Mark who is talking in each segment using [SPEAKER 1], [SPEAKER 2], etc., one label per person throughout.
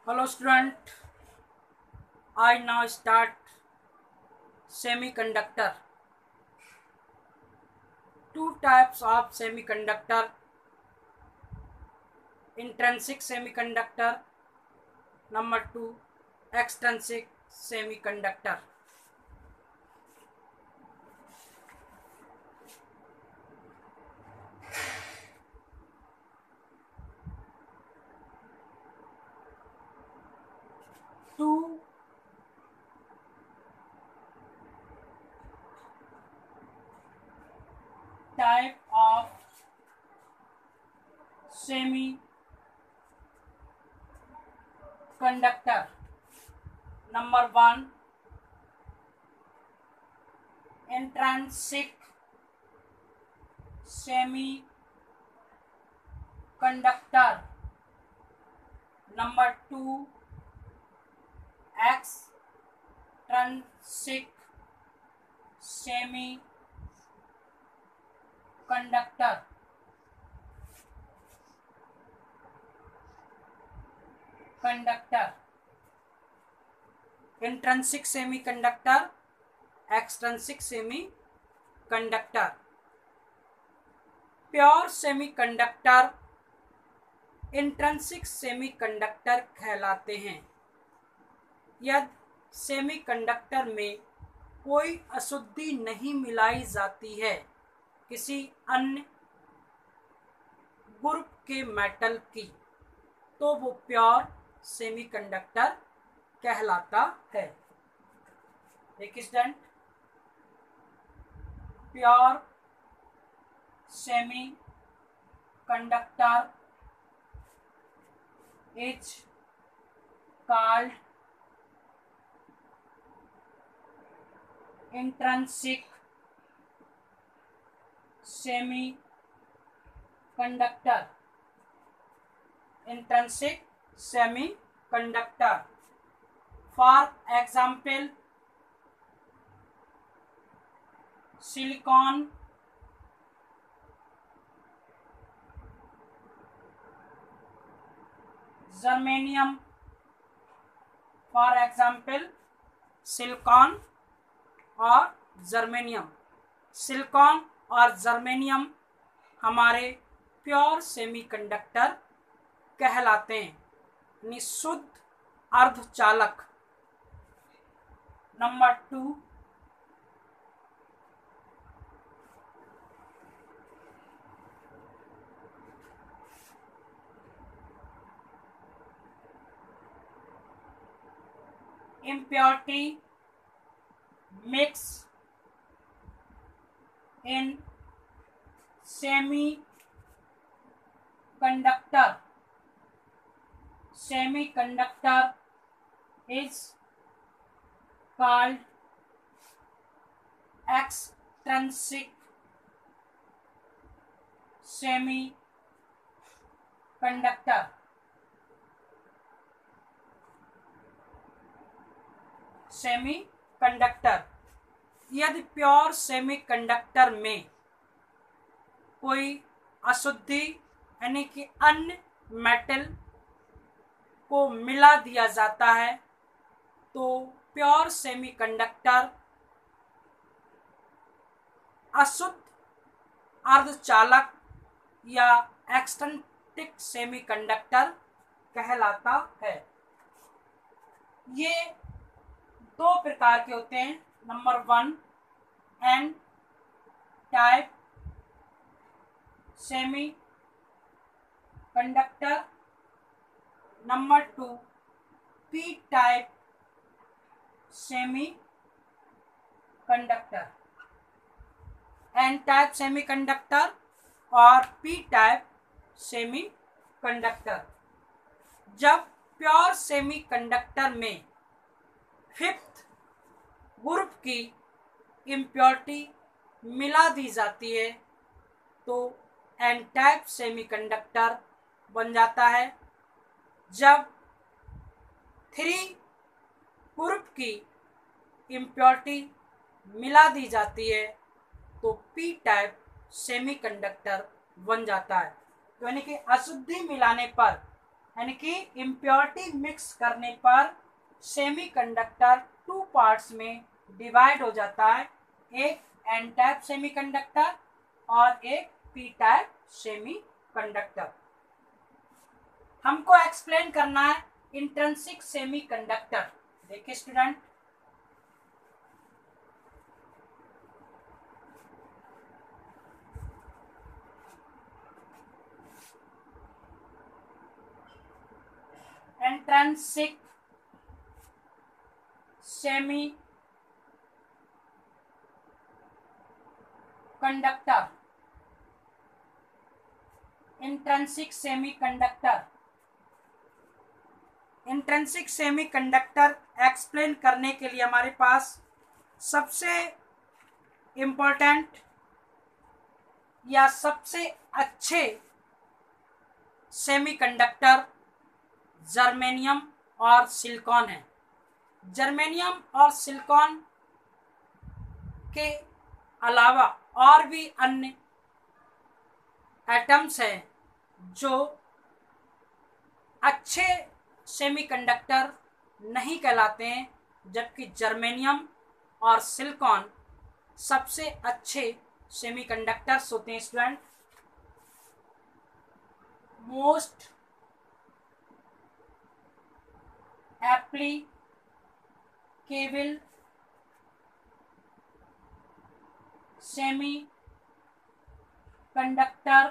[SPEAKER 1] Hello student, I now start semiconductor. Two types of semiconductor: intrinsic semiconductor, number two, extrinsic semiconductor. Two type of semiconductor. Number one, intrinsic semiconductor. Number two, extrinsic semiconductor. Intrinsic semiconductor, extrinsic semiconductor. Pure semiconductor intrinsic semiconductor कहलाते हैं यदि semiconductor में कोई अशुद्धि नहीं मिलाई जाती है किसी अन्य ग्रुप के मेटल की, तो वो प्योर सेमीकंडक्टर कहलाता है। एक student, pure semiconductor is called intrinsic semiconductor. Intrinsic semiconductor. For example, silicon, germanium. For example silicon और जर्मेनियम। सिलिकॉन और जर्मेनियम हमारे प्योर सेमीकंडक्टर कहलाते हैं, यानी शुद्ध अर्धचालक। Number two, impurity mix in semiconductor. Semiconductor is called extrinsic semiconductor. Semiconductor, यदि pure semiconductor में कोई अशुद्धि यानी कि अन्य मेटल को मिला दिया जाता है तो प्योर सेमीकंडक्टर अशुद्ध अर्धचालक या एक्सट्रिंसिक सेमीकंडक्टर कहलाता है। ये दो प्रकार के होते हैं। Number one, N type semiconductor. Number two, P type semiconductor. N type semiconductor और पी टाइप सेमी कंडक्टर। जब प्योर सेमी कंडक्टर में फिफ्थ ग्रुप की इम्प्योरिटी मिला दी जाती है तो एन टाइप सेमीकंडक्टर बन जाता है। जब थ्री ग्रुप की इम्प्योरिटी मिला दी जाती है तो पी टाइप सेमीकंडक्टर बन जाता है। तो यानी कि अशुद्धि मिलाने पर यानी कि इम्प्योरिटी मिक्स करने पर सेमीकंडक्टर टू पार्ट्स में डिवाइड हो जाता है, एक एन टाइप सेमीकंडक्टर और एक पी टाइप सेमीकंडक्टर। हमको एक्सप्लेन करना है इंट्रिंसिक सेमीकंडक्टर। देखिए student, intrinsic semiconductor, intrinsic semiconductor, intrinsic semiconductor explain करने के लिए हमारे पास सबसे इम्पोर्टेंट या सबसे अच्छे सेमीकंडक्टर जर्मेनियम और सिलिकॉन है। जर्मेनियम और सिलिकॉन के अलावा और भी अन्य एटम्स हैं जो अच्छे सेमीकंडक्टर नहीं कहलाते हैं, जबकि जर्मेनियम और सिलिकॉन सबसे अच्छे सेमीकंडक्टर्स होते हैं। Student, most applicable semiconductor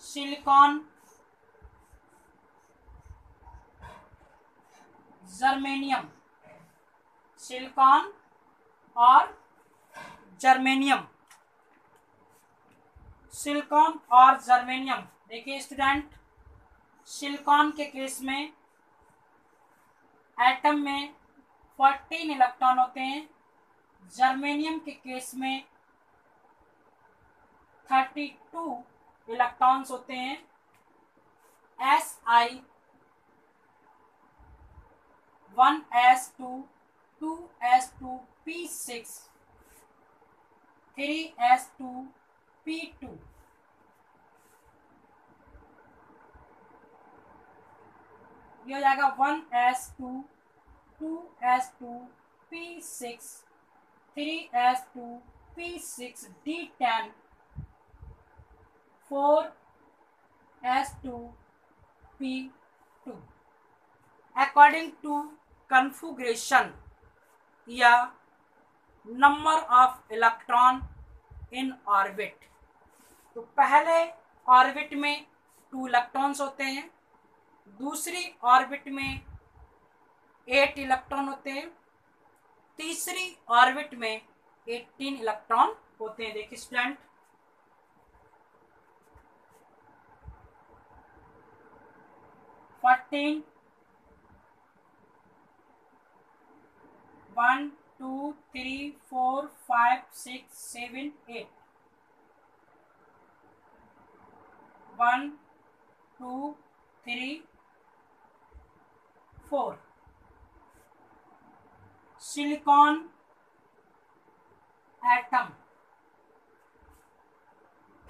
[SPEAKER 1] silicon, germanium, silicon और जर्मेनियम, सिलिकॉन और जर्मेनियम। देखिए स्टूडेंट, सिलिकॉन के केस में एटम में 14 इलेक्ट्रॉन होते हैं, जर्मेनियम के केस में 32 इलेक्ट्रॉन्स होते हैं। Si 1s2 2s2 p6 3s2 p2 ये हो जाएगा 1s2 2s2 p6 3s2 p6 d10 4s2 p2 according to configuration या number of electron in orbit. तो पहले ऑर्बिट में 2 इलेक्ट्रॉन्स होते हैं, दूसरी ऑर्बिट में 8 इलेक्ट्रॉन होते हैं, तीसरी ऑर्बिट में 18 इलेक्ट्रॉन होते हैं। देखिए student, fourteen 1 2 3 4 5 6 7 8 1 2 3 4 silicon atom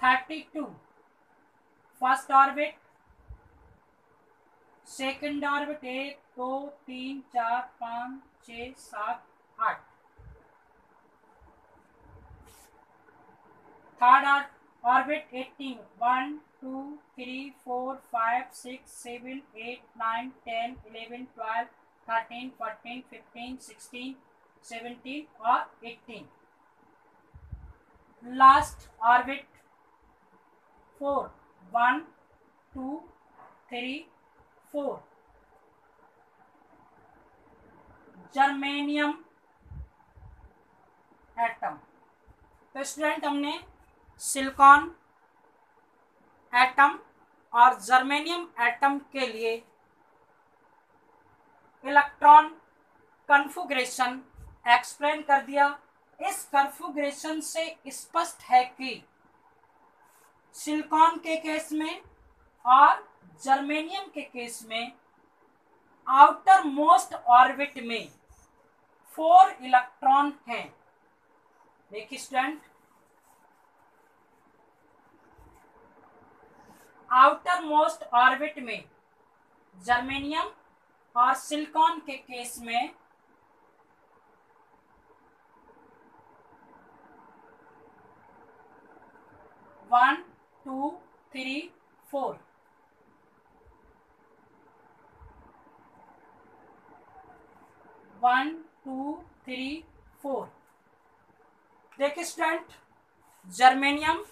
[SPEAKER 1] 32 first orbit, second orbit 1 2 3 4 5 6 7 8, third orbit 18 1 2 3 4 5 6 7 8 9 10 11 12 13 14 15 16 17 और 18, लास्ट ऑर्बिट 4 1 2 3 4 जर्मेनियम एटम। तो स्टूडेंट, हमने सिलिकॉन एटम और जर्मेनियम एटम के लिए इलेक्ट्रॉन कन्फिगरेशन एक्सप्लेन कर दिया। इस कन्फिगरेशन से स्पष्ट है कि सिलिकॉन के केस में और जर्मेनियम के केस में आउटर मोस्ट ऑर्बिट में 4 इलेक्ट्रॉन हैं। देखिए स्टूडेंट, आउटर मोस्ट ऑर्बिट में जर्मेनियम और सिलिकॉन के केस में 1 2 3 4 1 2 3 4 देखिए स्टूडेंट, जर्मेनियम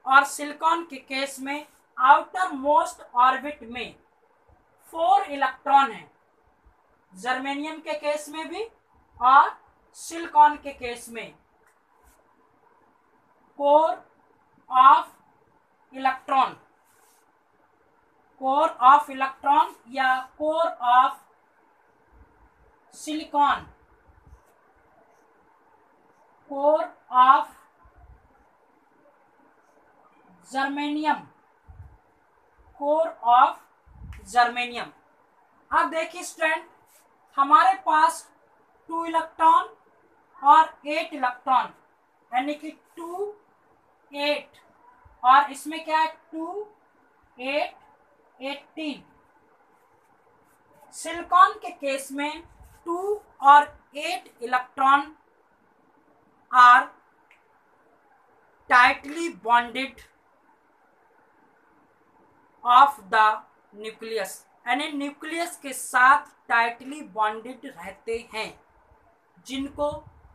[SPEAKER 1] और सिलिकॉन के केस में आउटर मोस्ट ऑर्बिट में 4 इलेक्ट्रॉन है, जर्मेनियम के केस में भी और सिलिकॉन के केस में। Core of electron, core of electron या core of silicon, core of germanium, core of germanium. अब देखिए स्टूडेंट, हमारे पास 2 इलेक्ट्रॉन और 8 इलेक्ट्रॉन, यानी कि 2 8, और इसमें क्या है 2 8 18। सिलिकॉन के केस में 2 और 8 electron are tightly bonded of the nucleus, यानी न्यूक्लियस के साथ टाइटली बॉन्डेड रहते हैं, जिनको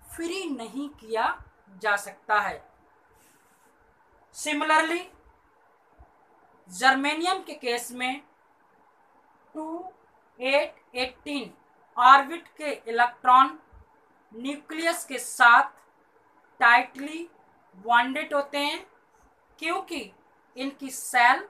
[SPEAKER 1] फ्री नहीं किया जा सकता है। सिमिलरली जर्मेनियम के केस में 2 8 18 ऑर्बिट के इलेक्ट्रॉन न्यूक्लियस के साथ टाइटली बॉन्डेड होते हैं, क्योंकि इनकी सेल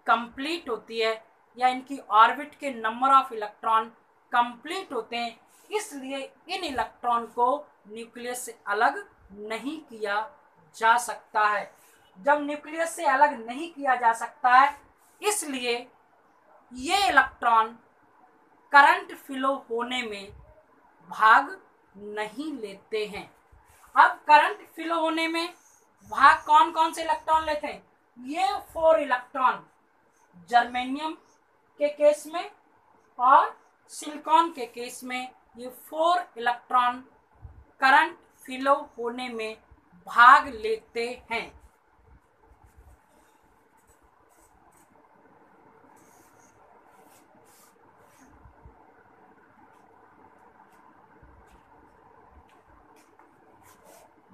[SPEAKER 1] कंप्लीट होती है या इनकी ऑर्बिट के नंबर ऑफ इलेक्ट्रॉन कंप्लीट होते हैं, इसलिए इन इलेक्ट्रॉन को न्यूक्लियस से अलग नहीं किया जा सकता है। जब न्यूक्लियस से अलग नहीं किया जा सकता है, इसलिए ये इलेक्ट्रॉन करंट फ्लो होने में भाग नहीं लेते हैं। अब करंट फ्लो होने में भाग कौन कौन से इलेक्ट्रॉन लेते हैं? ये 4 इलेक्ट्रॉन जर्मेनियम के केस में और सिलिकॉन के केस में ये 4 इलेक्ट्रॉन करंट फ्लो होने में भाग लेते हैं।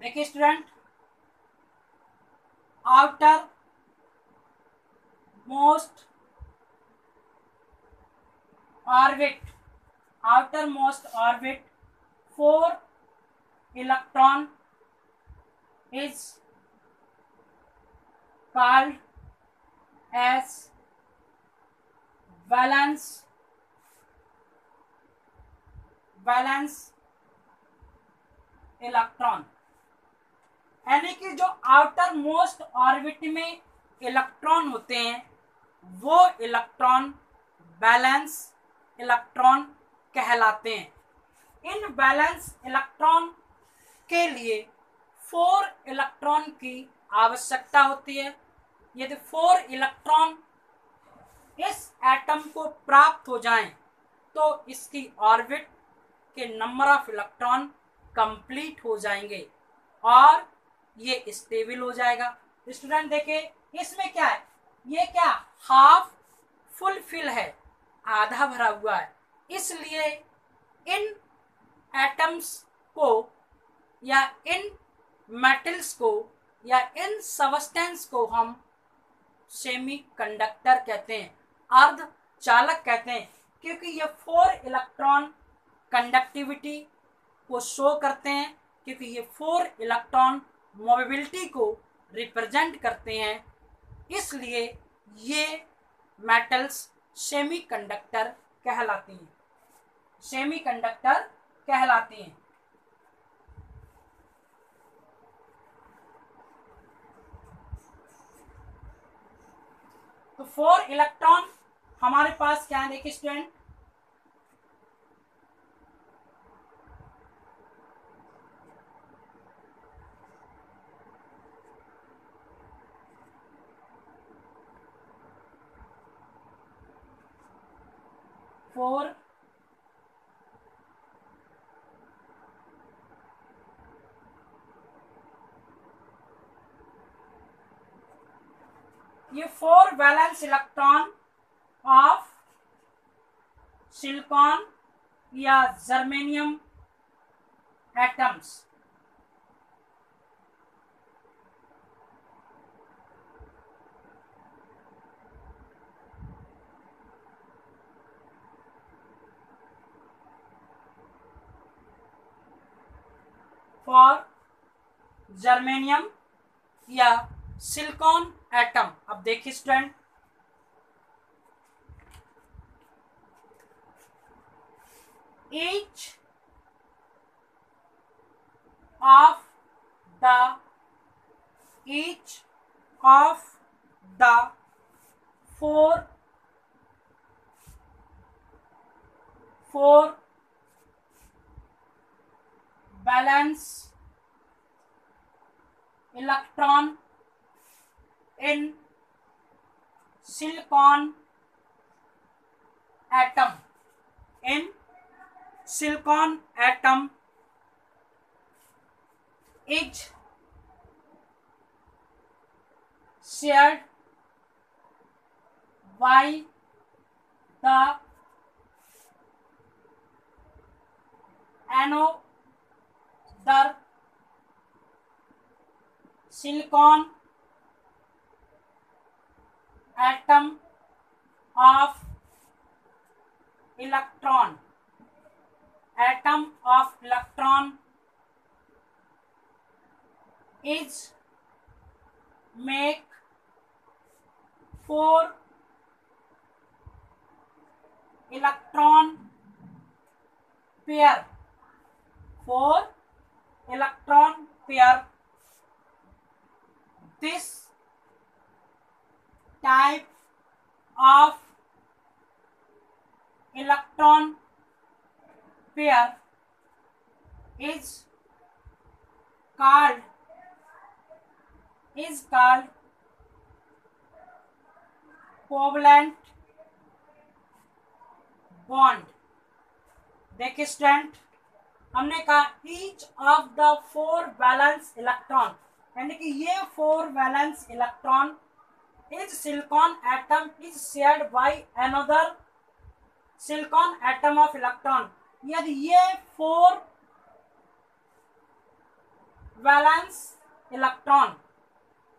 [SPEAKER 1] देखिए student, outer most orbit, outer most orbit 4 electron is called as valence electron, यानी कि जो आउटर मोस्ट ऑर्बिट में इलेक्ट्रॉन होते हैं वो इलेक्ट्रॉन बैलेंस इलेक्ट्रॉन कहलाते हैं। इन बैलेंस इलेक्ट्रॉन के लिए 4 इलेक्ट्रॉन की आवश्यकता होती है। यदि 4 इलेक्ट्रॉन इस एटम को प्राप्त हो जाएं, तो इसकी ऑर्बिट के नंबर ऑफ इलेक्ट्रॉन कंप्लीट हो जाएंगे और ये स्टेबल हो जाएगा। स्टूडेंट देखिए, इसमें क्या है, ये क्या हाफ फुलफिल है, आधा भरा हुआ है, इसलिए इन एटम्स को या इन मेटल्स को या इन सबस्टेंस को हम सेमीकंडक्टर कहते हैं, अर्धचालक कहते हैं, क्योंकि ये 4 इलेक्ट्रॉन कंडक्टिविटी को शो करते हैं, क्योंकि ये 4 इलेक्ट्रॉन मोबिलिटी को रिप्रेजेंट करते हैं, इसलिए ये मेटल्स सेमीकंडक्टर कहलाती हैं, सेमीकंडक्टर कहलाती हैं। तो 4 इलेक्ट्रॉन हमारे पास क्या है, देखिए स्टूडेंट, 4 ये 4 वैलेंस इलेक्ट्रॉन ऑफ सिलिकॉन या जर्मेनियम एटम्स फॉर जर्मेनियम या सिलिकॉन एटम। अब देखिए student, each of the four valence electron in silicon atom is shared by the another silicon atom of electron is make 4 electron pair this type of electron pair is called covalent bond. देखिए student, हमने कहा each of the 4 valence electron, यानी कि ये 4 valence electron is silicon atom is shared by another silicon atom of electron. यदि ये 4 valence electron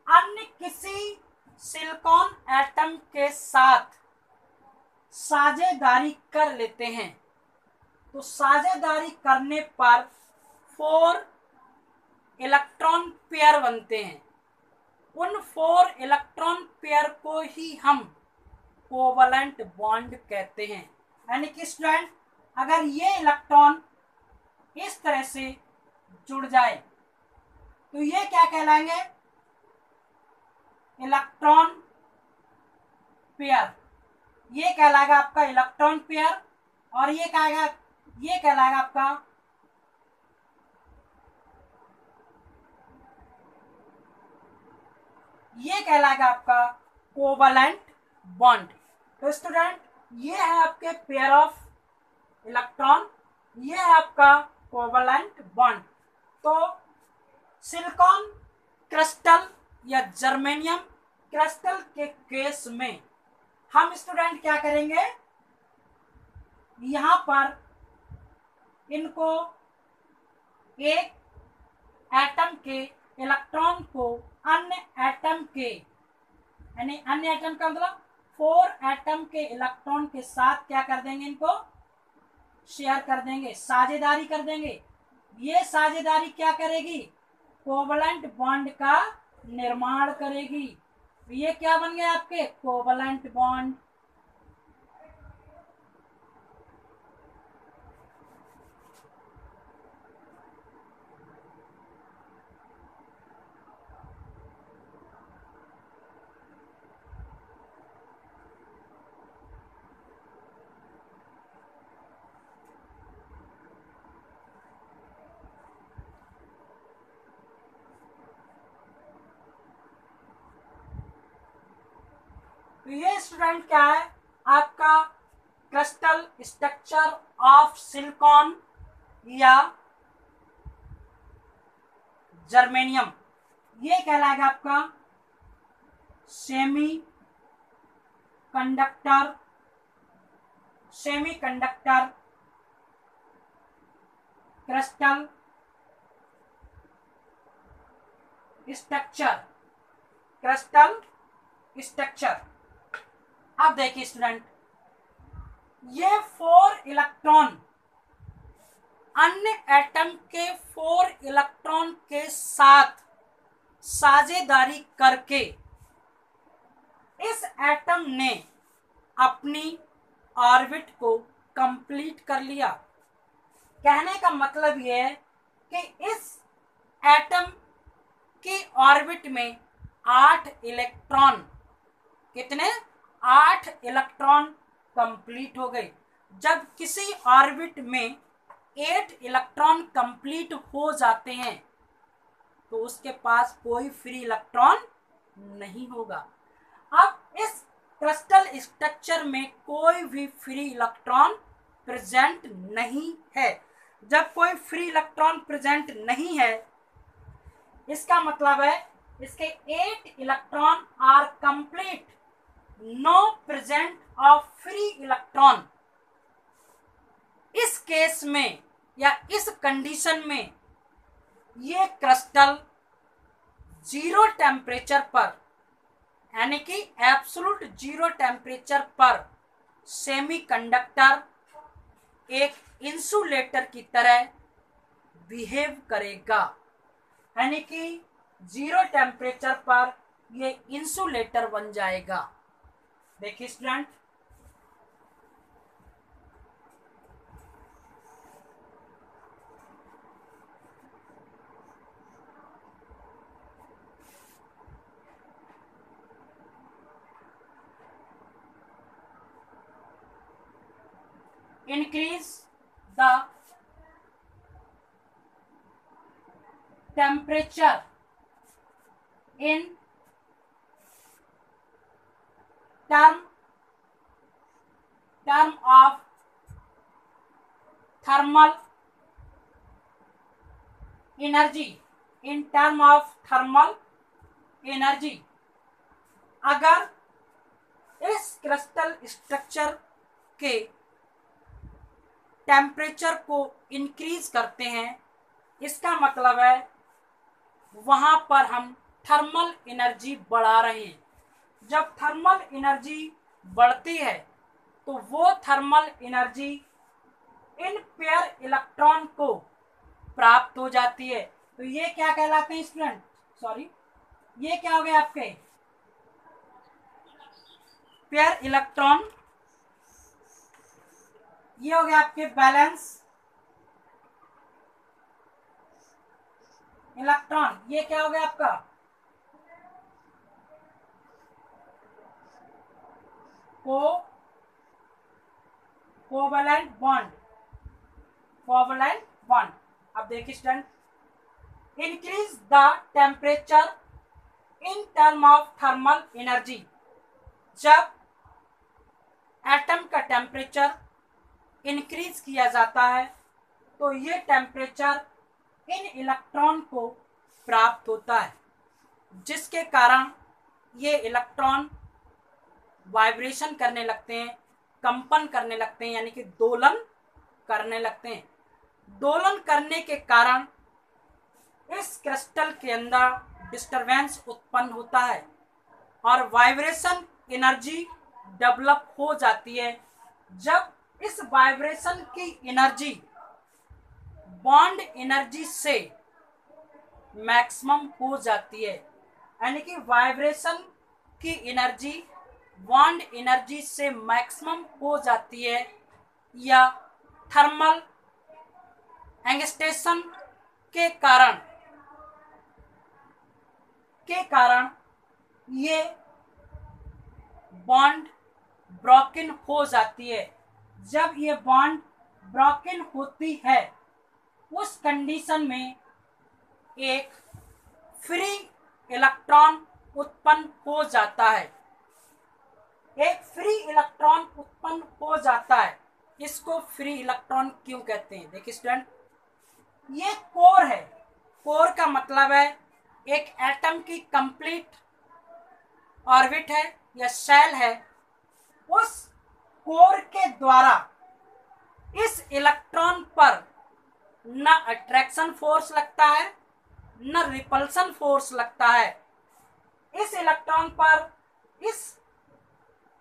[SPEAKER 1] अन्य किसी सिलिकॉन एटम के साथ साझेदारी कर लेते हैं, तो साझेदारी करने पर 4 इलेक्ट्रॉन पेयर बनते हैं। उन 4 इलेक्ट्रॉन पेयर को ही हम कोवलेंट बॉन्ड कहते हैं। यानी कि स्टूडेंट, अगर ये इलेक्ट्रॉन इस तरह से जुड़ जाए तो ये क्या कहलाएंगे? Electron pair. ये कहलाएगा आपका इलेक्ट्रॉन पेयर, और ये कहलाएगा आपका कोवलेंट बॉन्ड। तो स्टूडेंट, ये है आपके पेयर ऑफ इलेक्ट्रॉन, ये है आपका कोवलेंट बॉन्ड। तो सिलिकॉन क्रिस्टल या जर्मेनियम क्रिस्टल के केस में हम स्टूडेंट क्या करेंगे, यहां पर इनको एक एटम के इलेक्ट्रॉन को अन्य एटम के, यानी अन्य एटम का मतलब 4 एटम के इलेक्ट्रॉन के साथ क्या कर देंगे, इनको शेयर कर देंगे, साझेदारी कर देंगे। ये साझेदारी क्या करेगी? कोवलेंट बॉन्ड का निर्माण करेगी। ये क्या बन गए आपके? Covalent bond. तो ये स्टूडेंट क्या है? आपका क्रिस्टल स्ट्रक्चर ऑफ सिलिकॉन या जर्मेनियम, ये कहलाएगा आपका सेमी कंडक्टर क्रिस्टल स्ट्रक्चर। अब देखिए स्टूडेंट, ये 4 इलेक्ट्रॉन अन्य एटम के 4 इलेक्ट्रॉन के साथ साझेदारी करके इस एटम ने अपनी ऑर्बिट को कंप्लीट कर लिया। कहने का मतलब यह है कि इस एटम की ऑर्बिट में 8 इलेक्ट्रॉन, कितने? 8 इलेक्ट्रॉन कंप्लीट हो गए। जब किसी ऑर्बिट में 8 इलेक्ट्रॉन कंप्लीट हो जाते हैं तो उसके पास कोई फ्री इलेक्ट्रॉन नहीं होगा। अब इस क्रिस्टल स्ट्रक्चर में कोई भी फ्री इलेक्ट्रॉन प्रेजेंट नहीं है। जब कोई फ्री इलेक्ट्रॉन प्रेजेंट नहीं है, इसका मतलब है इसके 8 electron are complete, no present of free electron. इस केस में या इस कंडीशन में ये क्रिस्टल 0 टेम्परेचर पर, यानी कि एब्सोल्यूट 0 टेम्परेचर पर सेमीकंडक्टर एक इंसुलेटर की तरह बिहेव करेगा। यानी कि 0 टेम्परेचर पर ये इंसुलेटर बन जाएगा। देखिए student, increase the temperature in term of thermal energy। अगर इस क्रिस्टल स्ट्रक्चर के टेम्परेचर को इंक्रीज करते हैं, इसका मतलब है वहां पर हम थर्मल एनर्जी बढ़ा रहे हैं। जब थर्मल एनर्जी बढ़ती है तो वो thermal energy in pair electron को प्राप्त हो जाती है। तो ये क्या कहलाते हैं स्टूडेंट? सॉरी, ये क्या हो गए आपके पेयर इलेक्ट्रॉन, ये हो गया आपके बैलेंस इलेक्ट्रॉन। ये क्या हो गया आपका कोवैलेंट बॉन्ड। अब देखिए student, increase the temperature in term of thermal energy. जब एटम का टेम्परेचर इंक्रीज किया जाता है तो ये टेम्परेचर इन इलेक्ट्रॉन को प्राप्त होता है, जिसके कारण ये इलेक्ट्रॉन वाइब्रेशन करने लगते हैं, कंपन करने लगते हैं, यानी कि दोलन करने लगते हैं। दोलन करने के कारण इस क्रिस्टल के अंदर डिस्टरबेंस उत्पन्न होता है और वाइब्रेशन एनर्जी डेवलप हो जाती है। जब इस वाइब्रेशन की एनर्जी बॉन्ड एनर्जी से मैक्सिमम हो जाती है, यानी कि वाइब्रेशन की एनर्जी बॉन्ड एनर्जी से मैक्सिमम हो जाती है, या थर्मल एक्सटेंशन के कारण ये बॉन्ड ब्रोकन हो जाती है। जब ये बॉन्ड ब्रोकन होती है, उस कंडीशन में एक फ्री इलेक्ट्रॉन उत्पन्न हो जाता है। एक फ्री इलेक्ट्रॉन उत्पन्न हो जाता है। इसको फ्री इलेक्ट्रॉन क्यों कहते हैं? देखिए स्टूडेंट, ये कोर है। कोर का मतलब है एक एटम की कंप्लीट ऑर्बिट है या शेल है। उस कोर के द्वारा इस इलेक्ट्रॉन पर न अट्रैक्शन फोर्स लगता है न रिपल्सन फोर्स लगता है। इस इलेक्ट्रॉन पर इस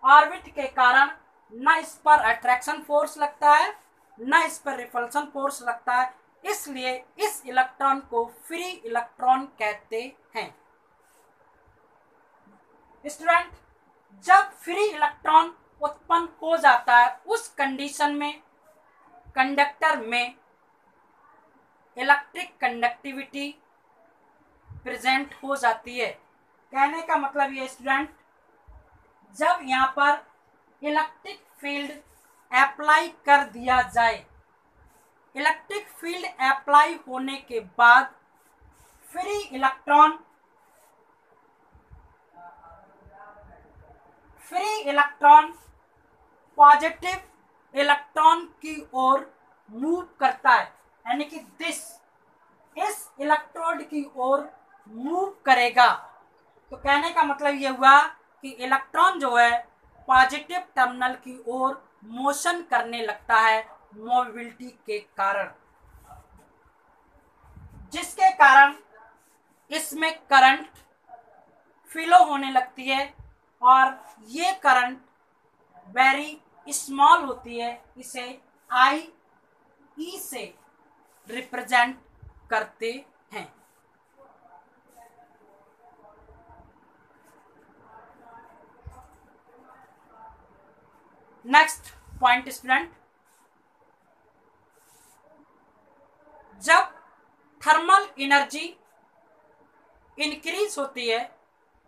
[SPEAKER 1] ऑर्बिट के कारण न इस पर अट्रैक्शन फोर्स लगता है न इस पर रिपल्सन फोर्स लगता है, इसलिए इस इलेक्ट्रॉन को फ्री इलेक्ट्रॉन कहते हैं। स्टूडेंट, जब फ्री इलेक्ट्रॉन उत्पन्न हो जाता है उस कंडीशन में कंडक्टर में इलेक्ट्रिक कंडक्टिविटी प्रेजेंट हो जाती है। कहने का मतलब ये स्टूडेंट, जब यहाँ पर इलेक्ट्रिक फील्ड अप्लाई कर दिया जाए, इलेक्ट्रिक फील्ड अप्लाई होने के बाद फ्री इलेक्ट्रॉन पॉजिटिव इलेक्ट्रॉन की ओर मूव करता है, यानी कि इस इलेक्ट्रोड की ओर मूव करेगा। तो कहने का मतलब ये हुआ कि इलेक्ट्रॉन जो है पॉजिटिव टर्मिनल की ओर मोशन करने लगता है मोबिलिटी के कारण, जिसके कारण इसमें करंट फ्लो होने लगती है और ये करंट वेरी स्मॉल होती है। इसे आई ई से रिप्रेजेंट करते हैं। नेक्स्ट पॉइंट स्टूडेंट, जब थर्मल एनर्जी इंक्रीज होती है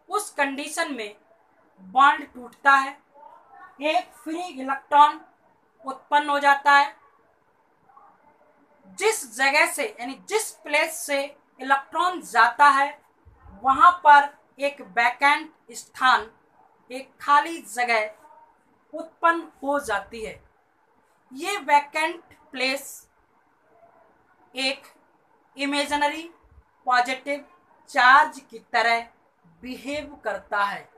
[SPEAKER 1] उस कंडीशन में बॉन्ड टूटता है, एक फ्री इलेक्ट्रॉन उत्पन्न हो जाता है। जिस जगह से यानी जिस प्लेस से इलेक्ट्रॉन जाता है वहां पर एक वैकेंट स्थान, एक खाली जगह उत्पन्न हो जाती है। ये वैकेंट प्लेस एक इमेजिनरी पॉजिटिव चार्ज की तरह बिहेव करता है,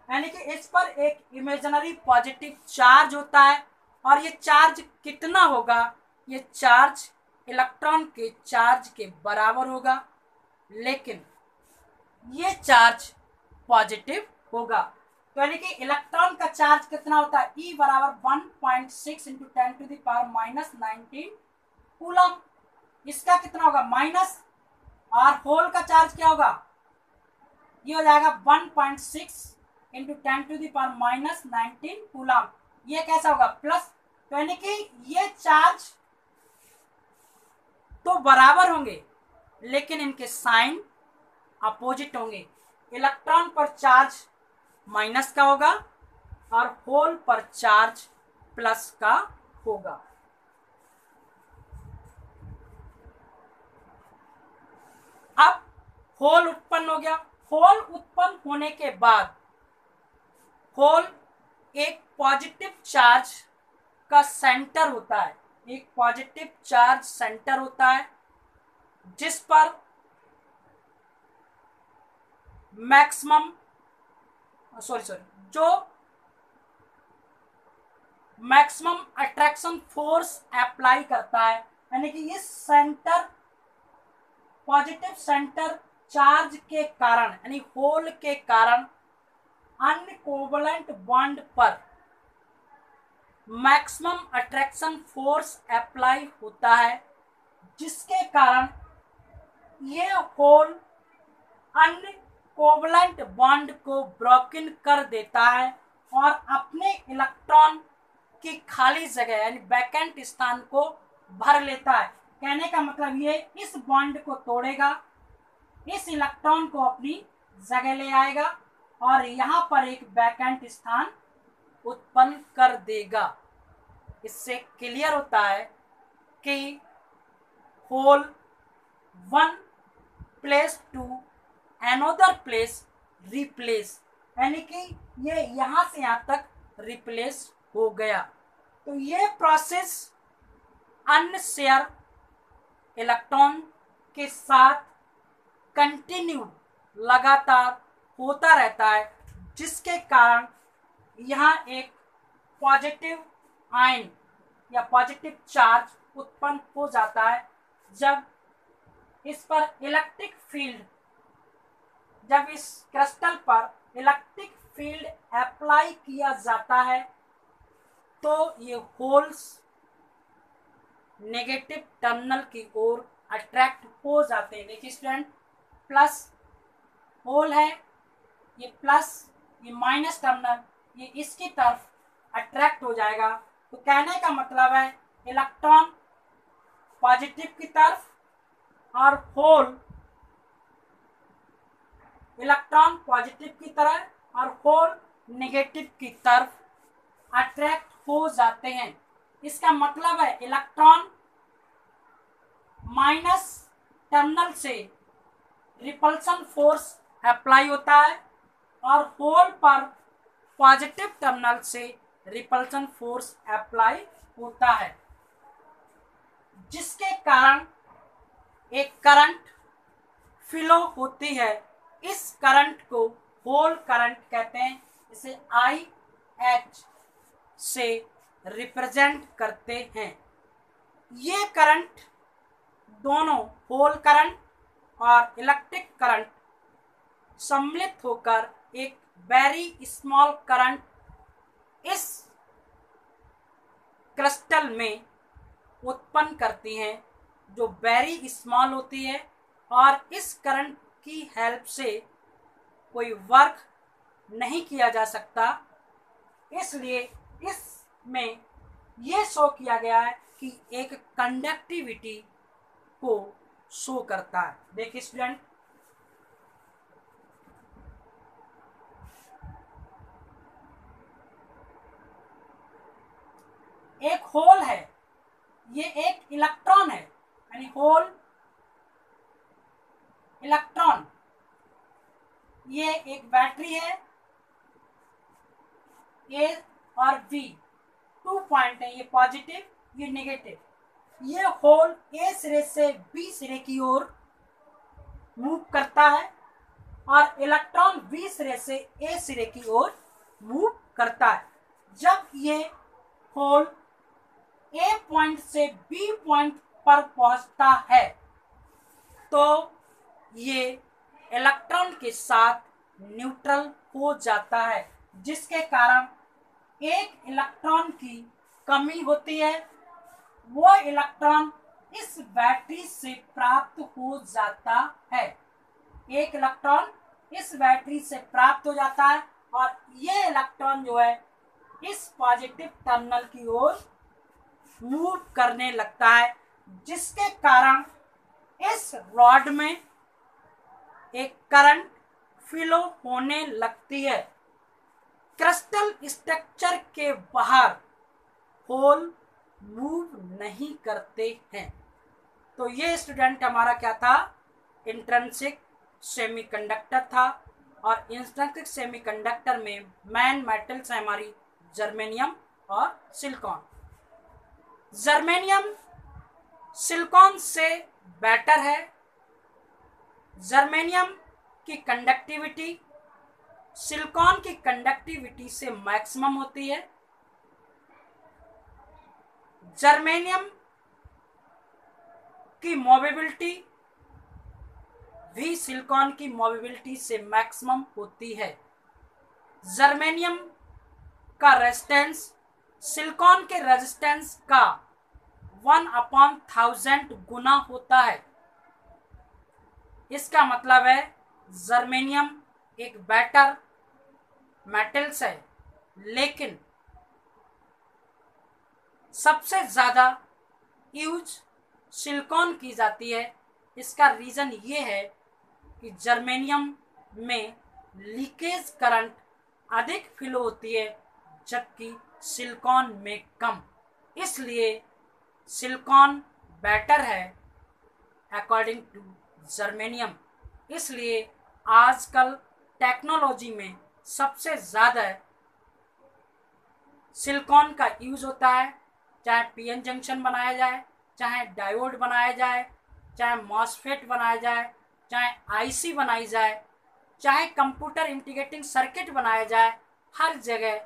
[SPEAKER 1] यानी कि इस पर एक इमेजिनरी पॉजिटिव चार्ज होता है और ये चार्ज कितना होगा? ये चार्ज इलेक्ट्रॉन के चार्ज के बराबर होगा, लेकिन ये चार्ज पॉजिटिव होगा। तो यानी कि इलेक्ट्रॉन का चार्ज कितना होता है? E बराबर 1.6 into 10 to the power minus 19 coulomb. इसका कितना होगा? माइनस, और होल का चार्ज क्या होगा? ये हो जाएगा 1.6 into 10 to the power minus 19 coulomb. ये कैसा होगा? प्लस। तो यानी कि ये चार्ज तो बराबर होंगे लेकिन इनके साइन अपोजिट होंगे। इलेक्ट्रॉन पर चार्ज माइनस का होगा और होल पर चार्ज प्लस का होगा। अब होल उत्पन्न हो गया। होल उत्पन्न होने के बाद होल एक पॉजिटिव चार्ज का सेंटर होता है, एक पॉजिटिव चार्ज सेंटर होता है जिस पर मैक्सिमम जो मैक्सिमम अट्रैक्शन फोर्स अप्लाई करता है, यानी कि इस सेंटर पॉजिटिव सेंटर चार्ज के कारण यानी होल के कारण अनकोवलेंट बॉन्ड पर मैक्सिमम अट्रैक्शन फोर्स अप्लाई होता है, जिसके कारण ये होल अनकोवलेंट बॉन्ड को ब्रोकन कर देता है और अपने इलेक्ट्रॉन की खाली जगह यानी वैकेंट स्थान को भर लेता है। कहने का मतलब ये इस बॉन्ड को तोड़ेगा, इस इलेक्ट्रॉन को अपनी जगह ले आएगा और यहाँ पर एक वैकेंट स्थान उत्पन्न कर देगा। इससे क्लियर होता है कि hole one place to another place replace, यानी कि ये यहाँ से यहाँ तक रिप्लेस हो गया। तो ये प्रोसेस अनशेयर इलेक्ट्रॉन के साथ कंटिन्यू लगातार होता रहता है, जिसके कारण यहाँ एक पॉजिटिव आयन या पॉजिटिव चार्ज उत्पन्न हो जाता है। जब इस पर इलेक्ट्रिक फील्ड जब इस क्रिस्टल पर इलेक्ट्रिक फील्ड अप्लाई किया जाता है तो ये होल्स नेगेटिव टर्मिनल की ओर अट्रैक्ट हो जाते हैं। देखिए स्टूडेंट, प्लस होल है, ये प्लस, ये माइनस टर्मिनल, ये इसकी तरफ अट्रैक्ट हो जाएगा। तो कहने का मतलब है इलेक्ट्रॉन पॉजिटिव की तरफ और होल इलेक्ट्रॉन पॉजिटिव की तरफ और होल नेगेटिव की तरफ अट्रैक्ट हो जाते हैं। इसका मतलब है इलेक्ट्रॉन माइनस टर्मिनल से रिपल्सन फोर्स अप्लाई होता है और होल पर पॉजिटिव टर्मिनल से रिपल्सन फोर्स अप्लाई होता है, जिसके कारण एक करंट फ्लो होती है। इस करंट को होल करंट कहते हैं। इसे IH से रिप्रेजेंट करते हैं। ये करंट दोनों होल करंट और इलेक्ट्रिक करंट सम्मिलित होकर एक वेरी स्मॉल करंट इस क्रिस्टल में उत्पन्न करती हैं, जो वेरी स्मॉल होती है। और इस करंट की हेल्प से कोई वर्क नहीं किया जा सकता, इसलिए इसमें यह शो किया गया है कि एक कंडक्टिविटी को शो करता है। देखिए स्टूडेंट, एक होल है, ये एक इलेक्ट्रॉन है, यानी होल इलेक्ट्रॉन। ये एक बैटरी है, ए और बी 2 पॉइंट है, ये पॉजिटिव ये नेगेटिव। ये होल ए सिरे से बी सिरे की ओर मूव करता है और इलेक्ट्रॉन बी सिरे से ए सिरे की ओर मूव करता है। जब ये होल ए पॉइंट से बी पॉइंट पर पहुंचता है तो ये इलेक्ट्रॉन के साथ न्यूट्रल हो जाता है, जिसके कारण एक इलेक्ट्रॉन की कमी होती है। वो इलेक्ट्रॉन इस बैटरी से प्राप्त हो जाता है। एक इलेक्ट्रॉन इस बैटरी से प्राप्त हो जाता है और ये इलेक्ट्रॉन जो है इस पॉजिटिव टर्मिनल की ओर मूव करने लगता है, जिसके कारण इस रॉड में एक करंट फ्लो होने लगती है। क्रिस्टल स्ट्रक्चर के बाहर होल मूव नहीं करते हैं। तो ये स्टूडेंट हमारा क्या था, इंट्रिंसिक सेमीकंडक्टर था। और इंट्रिंसिक सेमीकंडक्टर में मेन मेटल्स है हमारी जर्मेनियम और सिलिकॉन। जर्मेनियम सिलिकॉन से बेटर है। जर्मेनियम की कंडक्टिविटी सिलिकॉन की कंडक्टिविटी से मैक्सिमम होती है। जर्मेनियम की मोबिलिटी भी सिलिकॉन की मोबिलिटी से मैक्सिमम होती है। जर्मेनियम का रेजिस्टेंस सिलिकॉन के रेजिस्टेंस का 1/1000 गुना होता है। इसका मतलब है जर्मेनियम एक बेटर मेटल्स है, लेकिन सबसे ज़्यादा यूज सिलिकॉन की जाती है। इसका रीज़न ये है कि जर्मेनियम में लीकेज करंट अधिक फ्लो होती है, जबकि सिलिकॉन में कम। इसलिए सिलिकॉन बेटर है अकॉर्डिंग टू जर्मेनियम। इसलिए आजकल टेक्नोलॉजी में सबसे ज़्यादा सिलिकॉन का यूज होता है, चाहे पीएन जंक्शन बनाया जाए, चाहे डायोड बनाया जाए, चाहे मॉसफेट बनाया जाए, चाहे आईसी बनाई जाए, चाहे कंप्यूटर इंटीग्रेटिंग सर्किट बनाया जाए, हर जगह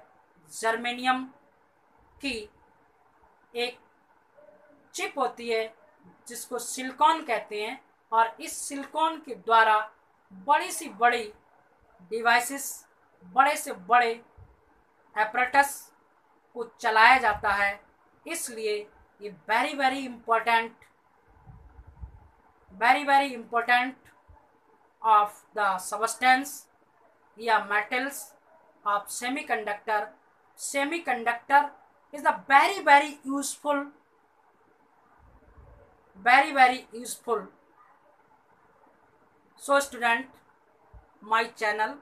[SPEAKER 1] जर्मेनियम की एक चिप होती है जिसको सिलिकॉन कहते हैं, और इस सिलिकॉन के द्वारा बड़ी सी बड़ी डिवाइसेस, बड़े से बड़े एपरेटस को चलाया जाता है। इसलिए ये very important of the substance या metals of semiconductor. Semiconductor is the very useful. So student, my channel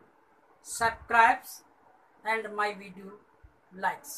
[SPEAKER 1] subscribes and my video likes.